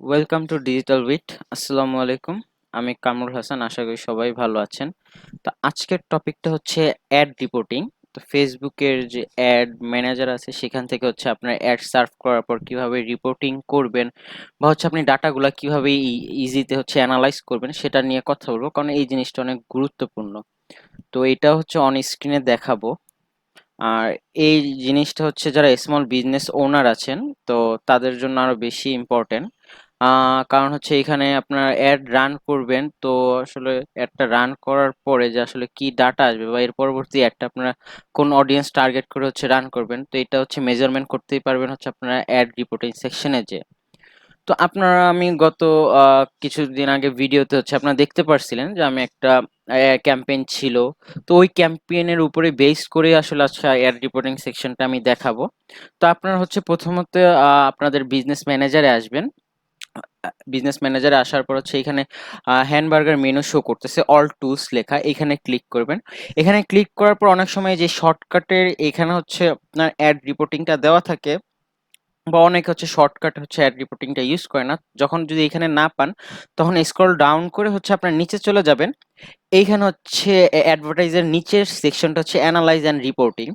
Welcome to digital wheat. আসসালামু আলাইকুম। আমি কামরুল হাসান, আশা করি সবাই ভালো আছেন। তো আজকের টপিকটা হচ্ছে অ্যাড রিপোর্টিং। তো ফেসবুকের যে অ্যাড ম্যানেজার আছে সেখান থেকে হচ্ছে আপনার অ্যাড সার্ভ করার পর কিভাবে রিপোর্টিং করবেন বা হচ্ছে আপনি ডাটাগুলা কিভাবে ইজিতে হচ্ছে অ্যানালাইজ করবেন সেটা নিয়ে কথা বলবো, কারণ এই জিনিসটা অনেক গুরুত্বপূর্ণ। তো এটা হচ্ছে অন স্ক্রিনে দেখাবো। আর এই জিনিসটা হচ্ছে যারা স্মল বিজনেস ওনার আছেন, তো তাদের জন্য আরো বেশি ইম্পর্টেন্ট। কারণ হচ্ছে এখানে আপনার অ্যাড রান করবেন, তো আসলে অ্যাডটা রান করার পরে যে আসলে কি ডাটা আসবে বা এর পরবর্তী অ্যাডটা আপনারা কোন অডিয়েন্স টার্গেট করে হচ্ছে রান করবেন, তো এটা হচ্ছে মেজারমেন্ট করতেই পারবেন হচ্ছে আপনারা অ্যাড রিপোর্টিং সেকশনে যে। তো আপনারা আমি গত কিছুদিন আগে ভিডিওতে হচ্ছে আপনারা দেখতে পারছিলেন যে আমি একটা ক্যাম্পেইন ছিল। তো ওই ক্যাম্পেইনের উপরে বেস করে আসলে আজকে অ্যাড রিপোর্টিং সেকশনটা আমি দেখাবো। তো আপনারা হচ্ছে প্রথমত আপনাদের বিজনেস ম্যানেজারে আসবেন। বিজনেস ম্যানেজারে আসার পর হচ্ছে এখানে হ্যামবার্গার মেনু শো করতেছে, অল টুলস লেখা, এখানে ক্লিক করবেন। এখানে ক্লিক করার পর অনেক সময় যে শর্টকাটের এখানে হচ্ছে আপনার অ্যাড রিপোর্টিংটা দেওয়া থাকে, বা অনেকে হচ্ছে শর্টকাট হচ্ছে অ্যাড রিপোর্টিংটা ইউজ করে না। যখন যদি এখানে না পান, তখন স্ক্রল ডাউন করে হচ্ছে আপনার নিচে চলে যাবেন। এইখানে হচ্ছে অ্যাডভার্টাইজের নিচের সেকশনটা হচ্ছে অ্যানালাইজ অ্যান্ড রিপোর্টিং।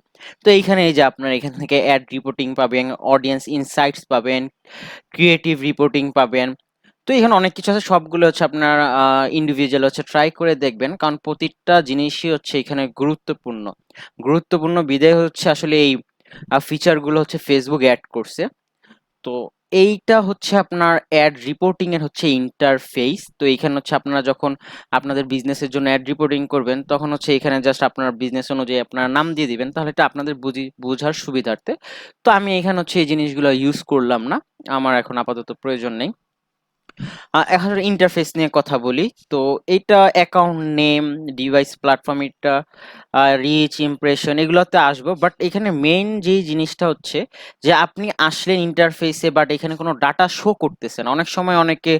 তো এইখানে এই যে আপনার এখান থেকে অ্যাড রিপোর্টিং পাবেন, অডিয়েন্স ইনসাইটস পাবেন, ক্রিয়েটিভ রিপোর্টিং পাবেন। তো এখানে অনেক কিছু আছে, সবগুলো হচ্ছে আপনার ইন্ডিভিজুয়াল হচ্ছে ট্রাই করে দেখবেন, কারণ প্রতিটা জিনিসই হচ্ছে এখানে গুরুত্বপূর্ণ। গুরুত্বপূর্ণ বিধায় হচ্ছে আসলে এই ফিচারগুলো হচ্ছে ফেসবুক অ্যাড করছে। তো এইটা হচ্ছে আপনার অ্যাড রিপোর্টিং এর হচ্ছে ইন্টারফেস। তো এইখানে হচ্ছে আপনারা যখন আপনাদের বিজনেসের জন্য অ্যাড রিপোর্টিং করবেন, তখন হচ্ছে এখানে জাস্ট আপনার বিজনেস অনুযায়ী আপনার নাম দিয়ে দিবেন, তাহলে এটা আপনাদের বোঝার সুবিধার্থে। তো আমি এখানে হচ্ছে এই জিনিসগুলো ইউজ করলাম না, আমার এখন আপাতত প্রয়োজন নেই। এখন ইন্টারফেস নিয়ে কথা বলি। তো এটা অ্যাকাউন্ট নেম, ডিভাইস প্ল্যাটফর্ম, এটা রিচ, ইমপ্রেশন, এগুলোতে আসবো। বাট এখানে মেইন যে জিনিসটা হচ্ছে যে আপনি আসলেন ইন্টারফেসে, বাট এখানে কোনো ডাটা শো করতেছে না। অনেক সময় অনেকে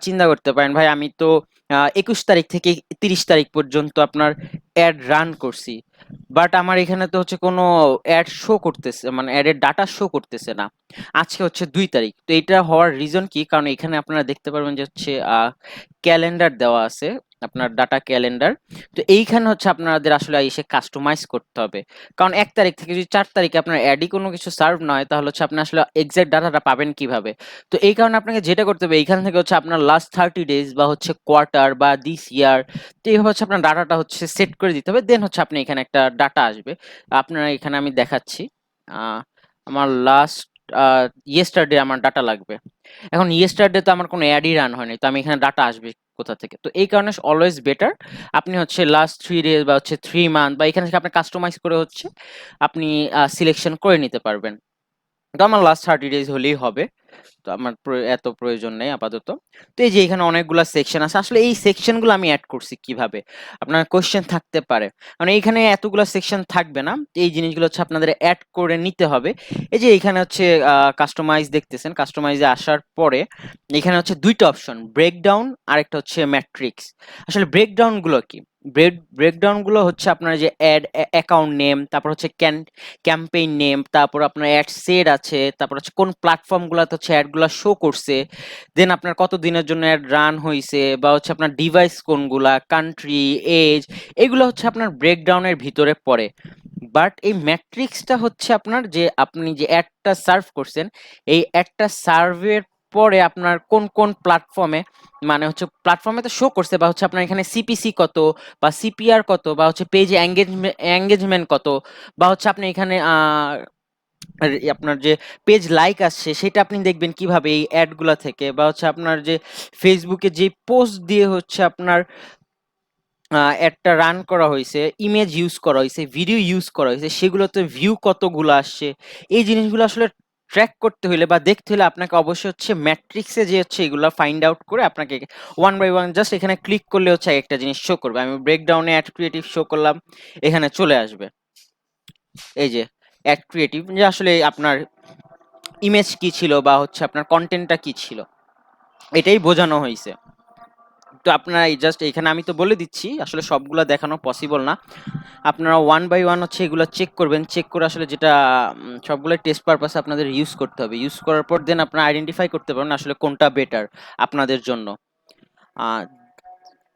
চিন্তা করতে পারেন, ভাই আমি তো 21 তারিখ থেকে 30 তারিখ পর্যন্ত আপনার অ্যাড রান করছি, বাট আমার এখানে তো হচ্ছে কোনো অ্যাড শো করতেছে, মানে অ্যাডের ডাটা শো করতেছে না। আজকে হচ্ছে 2 তারিখ। তো এটা হওয়ার রিজন কি? কারণ এখানে আপনারা দেখতে পারবেন যে হচ্ছে ক্যালেন্ডার দেওয়া আছে, আপনার ডাটা ক্যালেন্ডার। তো এইখানে হচ্ছে আপনাদের আসলে এসে কাস্টমাইজ করতে হবে। কারণ 1 তারিখ থেকে যদি 4 তারিখে আপনার অ্যাডই কোনো কিছু সার্ভ না হয়, তাহলে হচ্ছে আপনি আসলে এক্সাক্ট ডাটাটা পাবেন কিভাবে? তো এই কারণে আপনাকে যেটা করতে হবে, এইখান থেকে হচ্ছে আপনার লাস্ট 30 ডেজ বা হচ্ছে কোয়ার্টার বা দিস ইয়ার, তো এইভাবে হচ্ছে আপনার ডাটাটা হচ্ছে সেট করে দিতে হবে। দেন হচ্ছে আপনি এখানে একটা ডাটা আসবে। আপনারা এখানে আমি দেখাচ্ছি। আহ, আমার লাস্ট ইয়েস্টারডে আমার ডাটা লাগবে। এখন ইয়েস্টারডে তো আমার কোনো অ্যাডই রান হয়নি, তো আমি এখানে ডাটা আসবে কোথা থেকে? তো এই কারণে অলওয়েজ বেটার আপনি হচ্ছে লাস্ট 3 ডেজ বা হচ্ছে 3 মান্থ বা এখানে থেকে আপনি কাস্টমাইজ করে হচ্ছে আপনি সিলেকশন করে নিতে পারবেন। তো আমার লাস্ট 30 ডেজ হলেই হবে। তো আমার এত প্রয়োজন নেই আপাতত। তো এই যে এখানে অনেকগুলা সেকশন আছে, আসলে এই সেকশনগুলো আমি অ্যাড করছি কিভাবে? আপনার কোশ্চেন থাকতে পারে, মানে এখানে এতগুলা সেকশন থাকবে না। এই জিনিসগুলো হচ্ছে আপনাদের অ্যাড করে নিতে হবে। এই যে এখানে হচ্ছে কাস্টমাইজ দেখতেছেন, কাস্টমাইজে আসার পরে এখানে হচ্ছে দুইটা অপশন, ব্রেকডাউন আর একটা হচ্ছে ম্যাট্রিক্স। আসলে ব্রেকডাউন গুলো কি? ব্রেকডাউন গুলো হচ্ছে আপনার যে অ্যাড অ্যাকাউন্ট নেম, তারপর হচ্ছে ক্যাম্পেইন নেম, তারপর আপনার অ্যাড সেট আছে, তারপর হচ্ছে কোন প্ল্যাটফর্ম গুলাতে হচ্ছে অ্যাড গুলা শো করছে, দেন আপনার কত দিনের জন্য অ্যাড রান হয়েছে, বা হচ্ছে আপনার ডিভাইস কোনগুলা, কান্ট্রি, এজ, এগুলো হচ্ছে আপনার ব্রেকডাউনের ভিতরে পড়ে। বাট এই ম্যাট্রিক্সটা হচ্ছে আপনার যে আপনি যে অ্যাডটা সার্ভ করছেন, এই অ্যাডটা সার্ভের পরে আপনার কোন কোন প্ল্যাটফর্মে, মানে হচ্ছে প্ল্যাটফর্মে তো শো করছে, বা হচ্ছে আপনার এখানে সিপিসি কত, বা সিপিআর কত, বা হচ্ছে পেজ এঙ্গেজমেন্ট কত, বা হচ্ছে আপনি এখানে আর আপনার যে পেজ লাইক আসছে সেটা আপনি দেখবেন কিভাবে এই অ্যাড গুলা থেকে, বা হচ্ছে আপনার যে ফেসবুকে যে পোস্ট দিয়ে হচ্ছে আপনার অ্যাডটা রান করা হয়েছে, ইমেজ ইউজ করা হয়েছে, ভিডিও ইউজ করা হয়েছে, সেগুলোতে ভিউ কতগুলো আসছে। এই জিনিসগুলো আসলে ট্র্যাক করতে হলে বা দেখতে হলে আপনাকে অবশ্যই হচ্ছে ম্যাট্রিক্সে যে হচ্ছে এগুলো ফাইন্ড আউট করে আপনাকে ওয়ান বাই ওয়ান জাস্ট এখানে ক্লিক করলে হচ্ছে একটা জিনিস শো করবে। আমি ব্রেকডাউনে অ্যাড ক্রিয়েটিভ শো করলাম, এখানে চলে আসবে এই যে অ্যাড ক্রিয়েটিভ, যে আসলে আপনার ইমেজ কি ছিল বা হচ্ছে আপনার কন্টেন্টটা কি ছিল, এটাই বোঝানো হয়েছে। তো আপনারা জাস্ট এখানে আমি তো বলে দিচ্ছি, আসলে সবগুলা দেখানো পসিবল না। আপনারা ওয়ান বাই ওয়ান হচ্ছে এগুলো চেক করবেন, চেক করে আসলে যেটা সবগুলো টেস্ট পারপাসে আপনাদের ইউজ করতে হবে। ইউজ করার পর দেন আপনারা আইডেন্টিফাই করতে পারবেন আসলে কোনটা বেটার আপনাদের জন্য।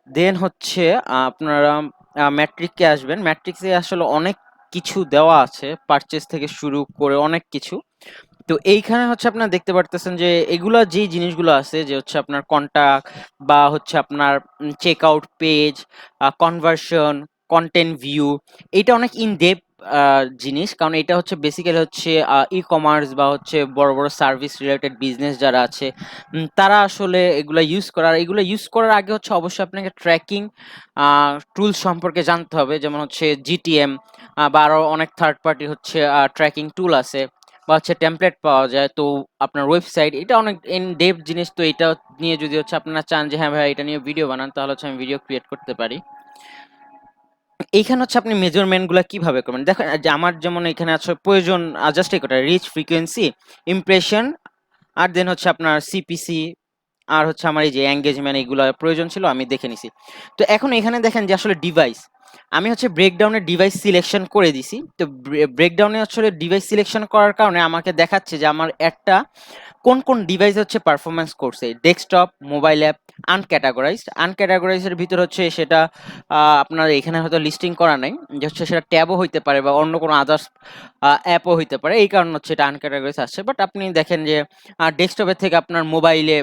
দেন হচ্ছে আপনারা ম্যাট্রিক্সে আসবেন। ম্যাট্রিক্সে আসলে অনেক কিছু দেওয়া আছে, পারচেজ থেকে শুরু করে অনেক কিছু। তো এইখানে হচ্ছে আপনারা দেখতে পারতেছেন যে এগুলা যেই জিনিসগুলো আছে, যে হচ্ছে আপনার কন্টাক্ট বা হচ্ছে আপনার check out page, conversion, content view, এটা অনেক ইন ডেপথ জিনিস, কারণ এটা হচ্ছে বেসিক্যালি হচ্ছে ই কমার্স বা হচ্ছে বড় বড় সার্ভিস রিলেটেড বিজনেস যারা আছে তারা আসলে এগুলা ইউজ করে। আর এগুলো ইউজ করার আগে হচ্ছে অবশ্যই আপনাকে ট্র্যাকিং টুলস সম্পর্কে জানতে হবে, যেমন হচ্ছে জিটিএম বা আরো অনেক থার্ড পার্টি হচ্ছে ট্র্যাকিং টুল আছে বা হচ্ছে টেমপ্লেট পাওয়া যায়। তো আপনার ওয়েবসাইট এটা অনেক ইন ডেপথ জিনিস। তো এটা নিয়ে যদি হচ্ছে আপনারা চান যে হ্যাঁ ভাই এটা নিয়ে ভিডিও বানান, তাহলে হচ্ছে আমি ভিডিও ক্রিয়েট করতে পারি। এইখানে হচ্ছে আপনি মেজারমেন্ট গুলা কিভাবে করবেন দেখেন, যে আমার যেমন এখানে আছে প্রয়োজন জাস্ট এই কটা: রিচ, ফ্রিকোয়েন্সি, ইমপ্রেশন, আর দেন হচ্ছে আপনার সিপিসি, আর হচ্ছে আমার এই যে এঙ্গেজমেন্ট, এগুলো প্রয়োজন ছিল, আমি দেখে নিছি। তো এখন এখানে দেখেন যে আসলে ডিভাইস, আমি হচ্ছে ব্রেকডাউনে ডিভাইস সিলেকশন করে দিছি। তো ব্রেকডাউনে আসলে ডিভাইস সিলেকশন করার কারণে আমাকে দেখাচ্ছে যে আমার একটা কোন কোন ডিভাইস হচ্ছে পারফরমেন্স করছে: ডেস্কটপ, মোবাইল অ্যাপ, আনক্যাটাগরাইজড। আনক্যাটাগরাইজড এর ভিতর হচ্ছে সেটা আপনার এখানে হয়তো লিস্টিং করা নাই, যে হচ্ছে সেটা ট্যাবও হইতে পারে বা অন্য কোনো আদার্স অ্যাপও হইতে পারে, এই কারণে হচ্ছে এটা আনক্যাটাগরাইজ আসছে। বাট আপনি দেখেন যে ডেস্কটপের থেকে আপনার মোবাইলে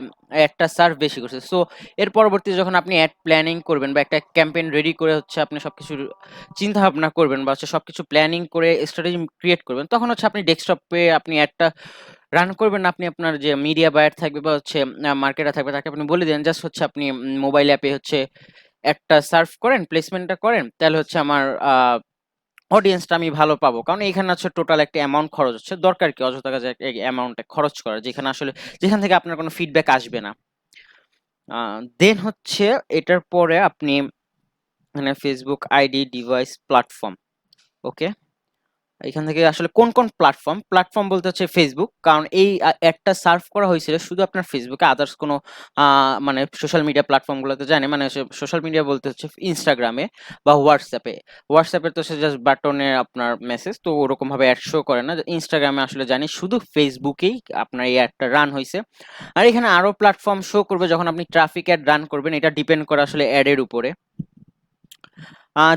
একটা সার্ভ বেশি করছে। সো এর পরবর্তী যখন আপনি অ্যাড প্ল্যানিং করবেন বা একটা ক্যাম্পেইন রেডি করে হচ্ছে আপনি সবকিছু চিন্তা ভাবনা করবেন বা হচ্ছে সবকিছু প্ল্যানিং করে স্ট্র্যাটেজি ক্রিয়েট করবেন, তখন হচ্ছে আপনি ডেস্কটপে আপনি অ্যাডটা রান করবেন না। আপনি আপনার যে মিডিয়া বায়ার থাকবে বা হচ্ছে মার্কেটার থাকবে তাকে আপনি বলে দেন জাস্ট হচ্ছে আপনি মোবাইল অ্যাপে হচ্ছে একটা সার্ভ করেন, প্লেসমেন্টটা করেন, তাহলে হচ্ছে আমার অডিয়েন্সটা আমি ভালো পাবো। কারণ এখানে হচ্ছে টোটাল একটা অ্যামাউন্ট খরচ হচ্ছে, দরকার কি অযথা কাজে অ্যামাউন্টটা খরচ করা, যেখানে আসলে যেখান থেকে আপনার কোনো ফিডব্যাক আসবে না। দেন হচ্ছে এটার পরে আপনি মানে ফেসবুক আইডি, ডিভাইস, প্ল্যাটফর্ম, ওকে। এখান থেকে আসলে কোন কোন প্ল্যাটফর্ম, প্ল্যাটফর্ম বলতে হচ্ছে ফেসবুক, কারণ এই অ্যাডটা সার্ভ করা হয়েছিল শুধু আপনার ফেসবুকে, আদার্স কোনো মানে সোশ্যাল মিডিয়া প্ল্যাটফর্ম গুলোতে জানে, মানে সোশ্যাল মিডিয়া বলতে হচ্ছে ইনস্টাগ্রামে বা হোয়াটসঅ্যাপে। হোয়াটসঅ্যাপের তো সে জাস্ট বাটনে আপনার মেসেজ, তো ওরকম ভাবে অ্যাড শো করে না। ইনস্টাগ্রামে আসলে জানি শুধু ফেসবুকেই আপনার এই অ্যাডটা রান হয়েছে। আর এখানে আরো প্ল্যাটফর্ম শো করবে যখন আপনি ট্রাফিক অ্যাড রান করবেন, এটা ডিপেন্ড করে আসলে অ্যাডের উপরে।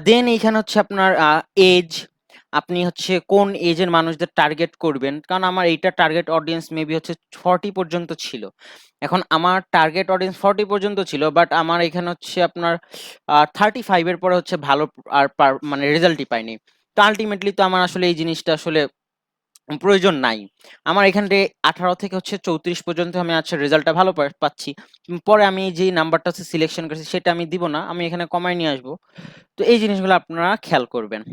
দেন এইখানে হচ্ছে আপনার এজ, আপনি হচ্ছে কোন এজের মানুষদের টার্গেট করবেন, কারণ আমার এইটা টার্গেট অডিয়েন্স মেবি হচ্ছে 40 পর্যন্ত ছিল। এখন আমার টার্গেট অডিয়েন্স 40 পর্যন্ত ছিল, বাট আমার এখানে হচ্ছে আপনার 35 এর পরে হচ্ছে ভালো আর মানে রেজাল্টই পাইনি। তো আলটিমেটলি তো আমার আসলে এই জিনিসটা আসলে প্রয়োজন নাই। আমার এখানে 18 থেকে হচ্ছে 34 পর্যন্ত আমি আচ্ছা রেজাল্টটা ভালো পাচ্ছি। পরে আমি যে নাম্বারটা হচ্ছে সিলেকশন করেছি সেটা আমি দিব না, আমি এখানে কমায় নিয়ে আসবো। তো এই জিনিসগুলো আপনারা খেয়াল করবেন।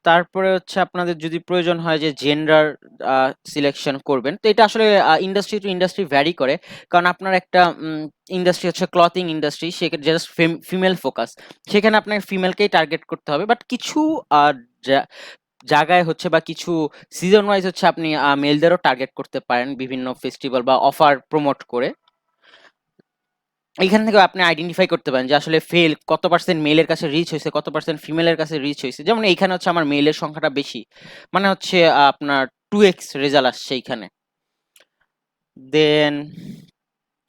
তারপরে হচ্ছে আপনাদের যদি প্রয়োজন হয় যে জেন্ডার সিলেকশন করবেন, তো এটা আসলে ইন্ডাস্ট্রি টু ইন্ডাস্ট্রি ভ্যারি করে। কারণ আপনার একটা ইন্ডাস্ট্রি হচ্ছে ক্লথিং ইন্ডাস্ট্রি, সেখানে জাস্ট ফিমেল ফোকাস, সেখানে আপনার ফিমেলকেই টার্গেট করতে হবে। বাট কিছু জায়গায় হচ্ছে বা কিছু সিজন ওয়াইজ হচ্ছে আপনি মেলদেরও টার্গেট করতে পারেন বিভিন্ন ফেস্টিভ্যাল বা অফার প্রমোট করে। এখান থেকে আপনি আইডেন্টিফাই করতে পারেন যে আসলে ফেল কত পার্সেন্ট মেলের কাছে রিচ হয়েছে, কত পার্সেন্ট ফিমেলের কাছে রিচ হয়েছে। যেমন এইখানে হচ্ছে আমার মেলের সংখ্যাটা বেশি, মানে হচ্ছে আপনার 2x রেজাল্ট আসছে এইখানে। দেন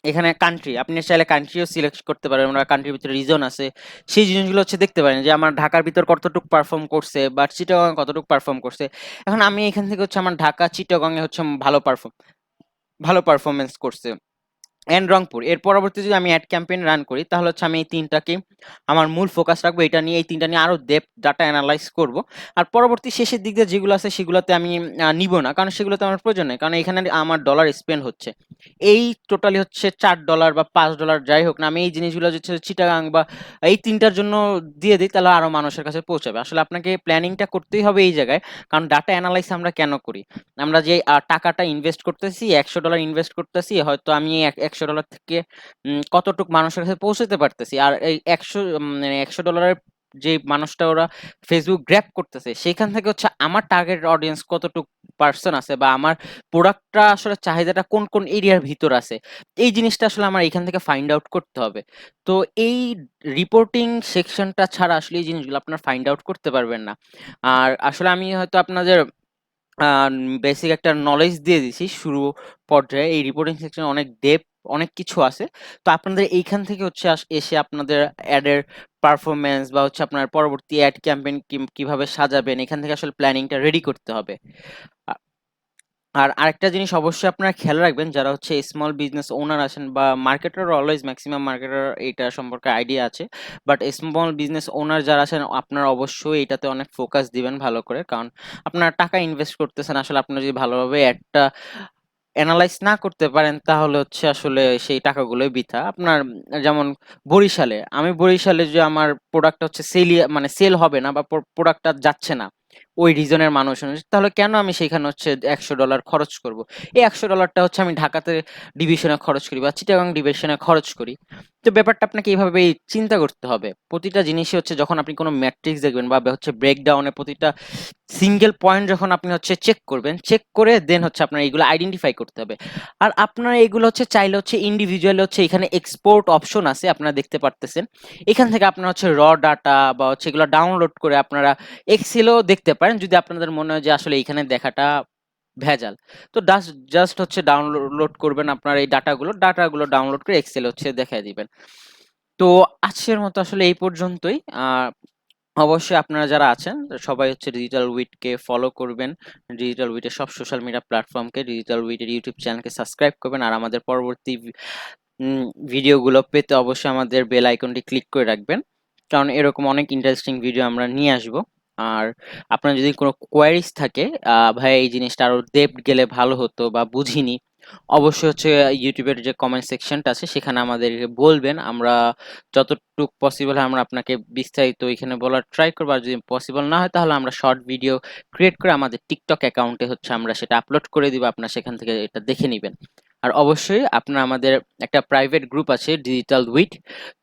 এখানে কান্ট্রি, আপনি চাইলে কান্ট্রিও সিলেক্ট করতে পারেন, আমরা কান্ট্রির ভিতরে রিজন আছে, সেই জিনিসগুলো হচ্ছে দেখতে পারেন যে আমার ঢাকার ভিতর কতটুকু পারফর্ম করছে বা চিটাগাং কতটুকু পারফর্ম করছে। এখন আমি এখান থেকে হচ্ছে আমার ঢাকা চিটাগাং এ হচ্ছে ভালো পারফরমেন্স করছে এন্ড রংপুর। এর পরবর্তী যদি আমি অ্যাড ক্যাম্পেইন রান করি, তাহলে হচ্ছে আমি এই তিনটাকে আমার মূল ফোকাস রাখবো, এটা নিয়ে এই তিনটা নিয়ে আরো ডেপথ ডাটা অ্যানালাইজ করব। আর পরবর্তী শেষের দিক দিয়ে যেগুলো আছে সেগুলোতে আমি নিব না, কারণ সেগুলোতে আমার প্রয়োজন নেই, কারণ এখানে আমার ডলার স্পেন্ড হচ্ছে এই টোটালি হচ্ছে $4 বা $5 যাই হোক না, আমি এই জিনিসগুলো হচ্ছে চিটাগাং বা এই তিনটার জন্য দিয়ে দিই, তাহলে আরো মানুষের কাছে পৌঁছাবে। আসলে আপনাকে প্ল্যানিংটা করতেই হবে এই জায়গায়, কারণ ডাটা অ্যানালাইজ আমরা কেন করি, আমরা যে টাকাটা ইনভেস্ট করতেছি, $100 ইনভেস্ট করতেছি, হয়তো আমি $100 থেকে কতটুক মানুষের কাছে পৌঁছাতে পারতেছি। আর এই 100 মানে $100 যে মানুষটা ওরা ফেসবুক গ্র্যাব করতেছে সেখান থেকে হচ্ছে আমার টার্গেট অডিয়েন্স কতটুকু পার্সন আছে বা আমার প্রোডাক্টটা আসলে চাহিদাটা কোন কোন এরিয়ার ভিতর আছে, এই জিনিসটা আসলে আমার এখান থেকে ফাইন্ড আউট করতে হবে। তো এই রিপোর্টিং সেকশনটা ছাড়া আসলে এই জিনিসগুলো আপনার ফাইন্ড আউট করতে পারবেন না। আর আসলে আমি হয়তো আপনাদের বেসিক একটা নলেজ দিয়ে দিছি শুরু পর্যায়ে। এই রিপোর্টিং সেকশনে অনেক ডেপথ অনেক কিছু আছে। তো আপনাদের এইখান থেকে হচ্ছে এসে আপনাদের অ্যাডের পারফরম্যান্স বা হচ্ছে আপনার পরবর্তী অ্যাড ক্যাম্পেইন কিভাবে সাজাবেন এখান থেকে আসলে প্ল্যানিংটা রেডি করতে হবে। আ আর আরেকটা জিনিস অবশ্যই আপনারা খেয়াল রাখবেন, যারা হচ্ছে স্মল বিজনেস ওনার আছেন বা মার্কেটার, অলওয়েজ ম্যাক্সিমাম মার্কেটার এইটা সম্পর্কে আইডিয়া আছে। বাট স্মল বিজনেস ওনার যারা আছেন আপনারা অবশ্যই এটাতে অনেক ফোকাস দিবেন ভালো করে। কারণ আপনারা টাকা ইনভেস্ট করতেছেন, আসলে আপনারা যদি ভালোভাবে অ্যাডটা এনালাইজ না করতে পারেন তাহলে হচ্ছে আসলে সেই টাকাগুলোই বৃথা। আপনার যেমন আমি বরিশালে যে আমার প্রোডাক্টটা হচ্ছে মানে সেল হবে না বা প্রোডাক্টটা যাচ্ছে না ওই রিজনের মানুষ অনুযায়ী, তাহলে কেন আমি সেখানে হচ্ছে $100 খরচ করব? এই $100টা হচ্ছে আমি ঢাকাতে ডিভিশনে খরচ করি বা চিটাগাং ডিভিশনে খরচ করি। তো ব্যাপারটা আপনাকে এইভাবে চিন্তা করতে হবে। প্রতিটা জিনিসই হচ্ছে যখন আপনি কোনো ম্যাট্রিক্স দেখবেন বা হচ্ছে ব্রেকডাউনে প্রতিটা সিঙ্গেল পয়েন্ট যখন আপনি হচ্ছে চেক করবেন, চেক করে দেন হচ্ছে আপনার এইগুলো আইডেন্টিফাই করতে হবে। আর আপনারা এগুলো হচ্ছে চাইলে হচ্ছে ইন্ডিভিজুয়াল হচ্ছে এখানে এক্সপোর্ট অপশন আছে, আপনারা দেখতে পারতেছেন। এখান থেকে আপনারা হচ্ছে ডাটা বা হচ্ছে এগুলো ডাউনলোড করে আপনারা এক্সেলও দেখতে পারেন যদি আপনাদের মনে হয় যে আসলে এইখানে দেখাটা ভেজাল। তো জাস্ট হচ্ছে ডাউনলোড করবেন আপনার এই ডাটাগুলো ডাউনলোড করে এক্সেল হচ্ছে দেখায় দিবেন। তো আজকের মতো আসলে এই পর্যন্তই। অবশ্যই আপনারা যারা আছেন সবাই হচ্ছে ডিজিটাল উইটকে ফলো করবেন। ডিজিটাল উইটের সব সোশ্যাল মিডিয়া প্ল্যাটফর্মকে, ডিজিটাল উইটের ইউটিউব চ্যানেলকে সাবস্ক্রাইব করবেন। আর আমাদের পরবর্তী ভিডিওগুলো পেতে অবশ্যই আমাদের বেল আইকনটি ক্লিক করে রাখবেন। কারণ এরকম অনেক ইন্টারেস্টিং ভিডিও আমরা নিয়ে আসব। আর আপনার যদি কোনো কোয়েরিজ থাকে, ভাই এই জিনিসটা আরো ডেপথ গেলে ভালো হতো বা বুঝিনি, অবশ্যই হচ্ছে ইউটিউবের যে কমেন্ট সেকশনটা আছে সেখানে আমাদেরকে বলবেন। আমরা যতটুকু পসিবল হয় আমরা আপনাকে বিস্তারিত এখানে বলার ট্রাই করবো। আর যদি পসিবল না হয় তাহলে আমরা শর্ট ভিডিও ক্রিয়েট করে আমাদের টিকটক অ্যাকাউন্টে হচ্ছে আমরা সেটা আপলোড করে দিব, আপনারা সেখান থেকে এটা দেখে নিবেন। আর অবশ্যই আপনারা আমাদের একটা প্রাইভেট গ্রুপ আছে ডিজিটাল উইট,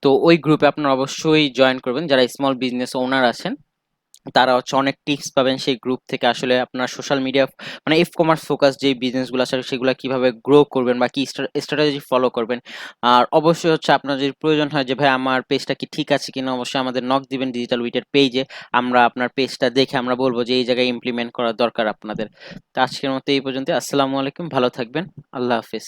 তো ওই গ্রুপে আপনারা অবশ্যই জয়েন করবেন। যারা স্মল বিজনেস ওনার আছেন তারা হচ্ছে অনেক টিপস পাবেন সেই গ্রুপ থেকে। আসলে আপনার সোশ্যাল মিডিয়া মানে কমার্স ফোকাস যে বিজনেসগুলো আছে সেগুলো কিভাবে গ্রো করবেন বা কি স্ট্র্যাটেজি ফলো করবেন। আর অবশ্যই হচ্ছে আপনার যদি প্রয়োজন হয় যে ভাই আমার পেজটা কি ঠিক আছে কিনা, অবশ্যই আমাদের নক দিবেন ডিজিটাল উইটের পেজে। আমরা আপনার পেজটা দেখে আমরা বলবো যে এই জায়গায় ইমপ্লিমেন্ট করা দরকার আপনাদের। তো আজকের মতো এই পর্যন্ত। আসসালামু আলাইকুম, ভালো থাকবেন। আল্লাহ হাফিজ।